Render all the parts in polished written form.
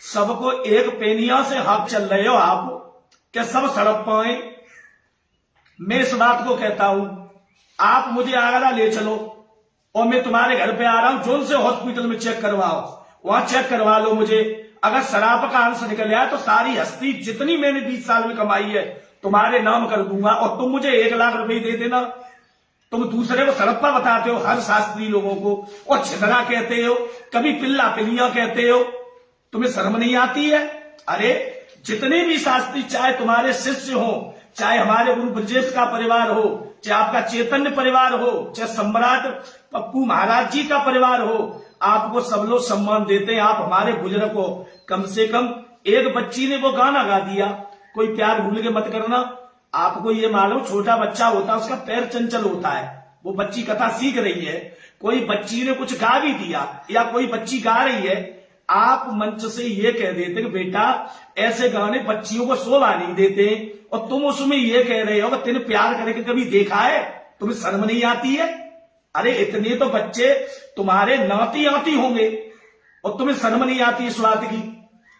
सबको एक पेनिया से हाथ चल रहे हो आप, क्या सब सड़क पाए? मैं इस बात को कहता हूं, आप मुझे आगरा ले चलो और मैं तुम्हारे घर पे आ रहा हूं, जोन से हॉस्पिटल में चेक करवाओ, वहां चेक करवा लो मुझे। अगर शराब का अंश निकल आया तो सारी हस्ती जितनी मैंने 20 साल में कमाई है तुम्हारे नाम कर दूंगा, और तुम मुझे 1 लाख रुपए दे देना। तुम दूसरे को सड़प्पा बताते हो, हर शास्त्री लोगों को, और छिदरा कहते हो, कभी पिल्ला पिलिया कहते हो। तुम्हें शर्म नहीं आती है? अरे जितने भी शास्त्री, चाहे तुम्हारे शिष्य हो, चाहे हमारे गुरु ब्रजेश का परिवार हो, चाहे आपका चैतन्य परिवार हो, चाहे सम्राट पप्पू महाराज जी का परिवार हो, आपको सब लोग सम्मान देते हैं। आप हमारे बुजुर्ग को, कम से कम एक बच्ची ने वो गाना गा दिया, कोई प्यार भूल के मत करना। आपको ये मालूम, छोटा बच्चा होता है उसका पैर चंचल होता है, वो बच्ची कथा सीख रही है, कोई बच्ची ने कुछ गा भी दिया या कोई बच्ची गा रही है, आप मंच से ये कह देते कि बेटा ऐसे गाने बच्चियों को शोभा नहीं देते, और तुम उसमें ये कह रहे हो कि तेने प्यार करके कभी देखा है? तुम्हें शर्म नहीं आती है? अरे इतने तो बच्चे तुम्हारे नाती आती होंगे और तुम्हें शर्म नहीं आती इस बात की?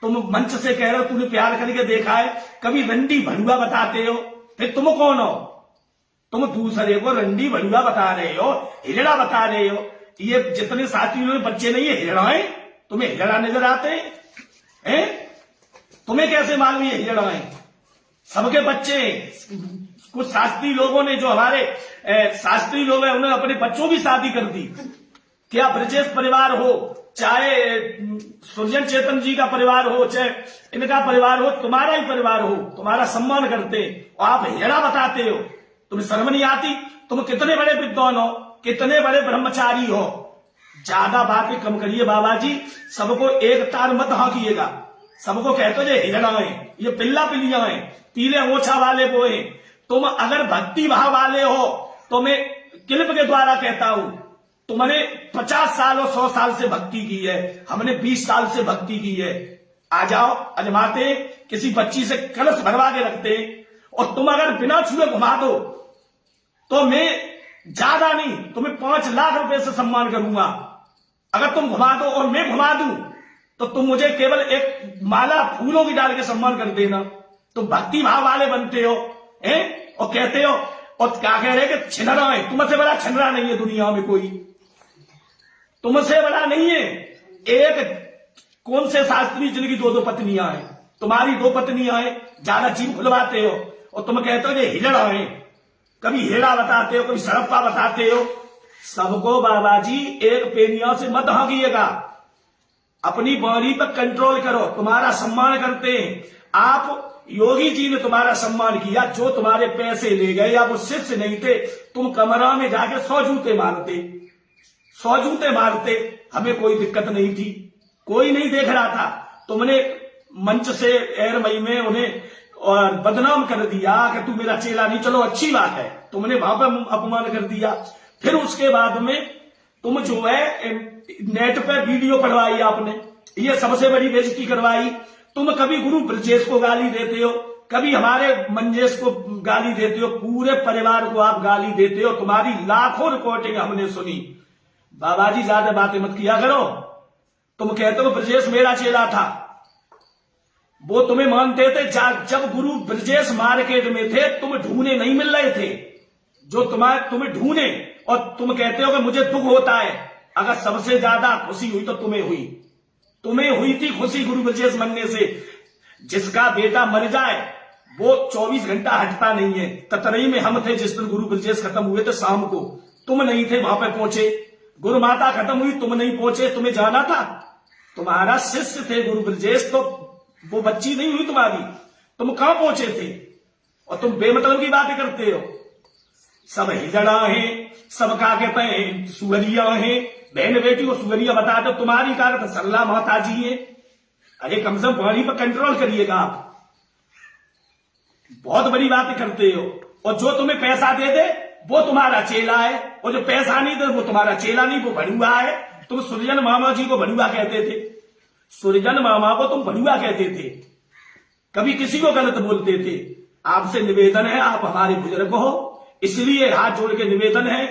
तुम मंच से कह रहे हो तूने प्यार करके देखा है, कभी रंडी भड़ुआ बताते हो, फिर तुम कौन हो? तुम दूसरे को रंडी भड़ुआ बता रहे हो, हिजड़ा बता रहे हो। ये जितने साथियों में बच्चे नहीं है हिजड़ा है, तुम्हें हिजड़ा नजर आते हैं? तुम्हें कैसे मालूम ये हिजड़ा है? सबके बच्चे, कुछ शास्त्री लोगों ने, जो हमारे शास्त्री लोग हैं, उन्होंने अपने बच्चों की शादी कर दी। क्या ब्रजेश परिवार हो, चाहे सुरजन चेतन जी का परिवार हो, चाहे इनका परिवार हो, तुम्हारा ही परिवार हो, तुम्हारा सम्मान करते और आप हिजड़ा बताते हो। तुम्हें शर्म नहीं आती? तुम कितने बड़े विद्वान हो, कितने बड़े ब्रह्मचारी हो। ज्यादा बातें कम करिए बाबा जी, सबको एक तार मत हाँकिएगा। सबको कहते हो ये हिजड़ा है, ये पिल्ला पिलिया है, पीले ओछा वाले वो है। तुम अगर भक्ति भाव वाले हो तो मैं क्लिप के द्वारा कहता हूं, तुमने 50 साल और 100 साल से भक्ति की है, हमने 20 साल से भक्ति की है। आ जाओ, अजमाते, किसी बच्ची से कलश भरवा के रखते, और तुम अगर बिना छुए घुमा दो तो मैं ज्यादा नहीं, तुम्हें 5 लाख रुपए से सम्मान करूंगा। अगर तुम घुमा दो और मैं घुमा दूं तो तुम मुझे केवल एक माला फूलों की डाल के सम्मान कर देना। तुम भक्ति भाव वाले बनते हो और कहते हो, और क्या कह रहे कि छिनरा है। तुमसे बड़ा छिनरा नहीं है दुनिया में कोई, तुमसे बड़ा नहीं है। एक कौन से शास्त्री जिनकी 2-2 पत्नियां हैं? तुम्हारी 2 पत्नियां हैं, ज्यादा जीभ खुलवाते हो और तुम कहते हो ये हिजड़ा है। कभी हेड़ा बताते हो, कभी सड़प्पा बताते हो। सबको बाबा जी एक पेनिया से मत हाँकिएगा, अपनी बाणी पर कंट्रोल करो। तुम्हारा सम्मान करते हैं, आप योगी जी ने तुम्हारा सम्मान किया, जो तुम्हारे पैसे ले गए या वो शिष्य नहीं थे, तुम कमरा में जाके 100 जूते मारते, 100 जूते मारते, हमें कोई दिक्कत नहीं थी, कोई नहीं देख रहा था। तुमने मंच से एर मई में उन्हें और बदनाम कर दिया कि तू मेरा चेला नहीं। चलो अच्छी बात है, तुमने वहां पर अपमान कर दिया। फिर उसके बाद में तुम जो है नेट पे वीडियो पढ़वाई आपने, ये सबसे बड़ी बेइज्जती करवाई। तुम कभी गुरु ब्रजेश को गाली देते हो, कभी हमारे मंजेश को गाली देते हो, पूरे परिवार को आप गाली देते हो। तुम्हारी लाखों रिकॉर्डिंग हमने सुनी। बाबा जी ज्यादा बातें मत किया करो। तुम कहते हो ब्रजेश मेरा चेला था, वो तुम्हें मानते थे। जब गुरु ब्रजेश मार्केट में थे, तुम ढूंढने नहीं मिल रहे थे, जो तुम्हें ढूंढे, और तुम कहते हो कि मुझे दुख होता है। अगर सबसे ज्यादा खुशी हुई तो तुम्हें हुई थी खुशी गुरु ब्रजेश मनने से। जिसका बेटा मर जाए वो 24 घंटा हटता नहीं है। ततरई में हम थे जिस दिन गुरु ब्रजेश खत्म हुए थे, शाम को तुम नहीं थे वहां पे पहुंचे। गुरु माता खत्म हुई, तुम नहीं पहुंचे, तुम्हें जाना था। तुम्हारा शिष्य थे गुरु ब्रजेश, तो वो बच्ची नहीं हुई तुम्हारी, तुम कहां पहुंचे थे? और तुम बेमतलब की बातें करते हो। सब हिजड़ा है, सब का कहते हैं सुअरिया है। बहन बेटी को सुअरिया बता दो, तुम्हारी कारत सरला माता जी है। अरे कम से कम वाणी पर कंट्रोल करिएगा आप, बहुत बड़ी बातें करते हो। और जो तुम्हें पैसा दे दे वो तुम्हारा चेला है, और जो पैसा नहीं दे वो तुम्हारा चेला नहीं, वो भड़ुआ है। तुम सुरजन मामा जी को भड़ुआ कहते थे, सुरजन मामा को तुम भड़ुआ कहते थे, कभी किसी को गलत बोलते थे। आपसे निवेदन है, आप हमारे बुजुर्ग हो, इसलिए हाथ जोड़ के निवेदन है,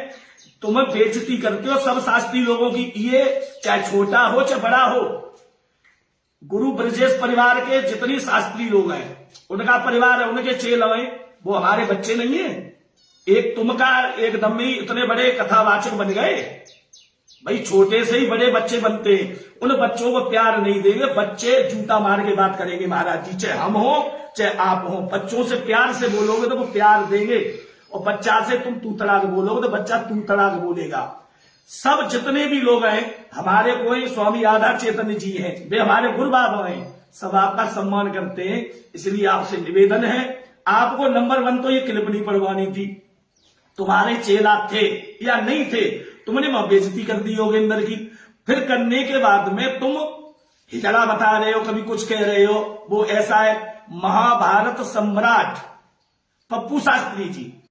तुम बेइज्जती करते हो सब शास्त्री लोगों की। ये चाहे छोटा हो चाहे बड़ा हो, गुरु ब्रजेश परिवार के जितनी शास्त्री लोग हैं, उनका परिवार है, उनके चेल हैं, वो हमारे बच्चे नहीं है। एक तुमका एकदम ही इतने बड़े कथावाचक बन गए। भाई छोटे से ही बड़े बच्चे बनते हैं, उन बच्चों को प्यार नहीं देंगे, बच्चे जूता मार के बात करेंगे महाराज जी, चाहे हम हो चाहे आप हो। बच्चों से प्यार से बोलोगे तो वो प्यार देंगे, और बच्चा से तुम तू तड़ाक बोलोगे तो बच्चा तू तड़ाक बोलेगा। सब जितने भी लोग हैं हमारे, कोई स्वामी राधा चैतन्य जी हैं, वे हमारे गुरु बाबा हैं, सब आपका सम्मान करते हैं। इसलिए आपसे निवेदन है, आपको नंबर 1 तो ये क्लिप नहीं पढ़वानी थी। तुम्हारे चेला थे या नहीं थे, तुमने वहां बेइज्जती कर दी योगेंद्र की। फिर करने के बाद में तुम हिजड़ा बता रहे हो, कभी कुछ कह रहे हो, वो ऐसा है। महाभारत सम्राट पप्पू शास्त्री जी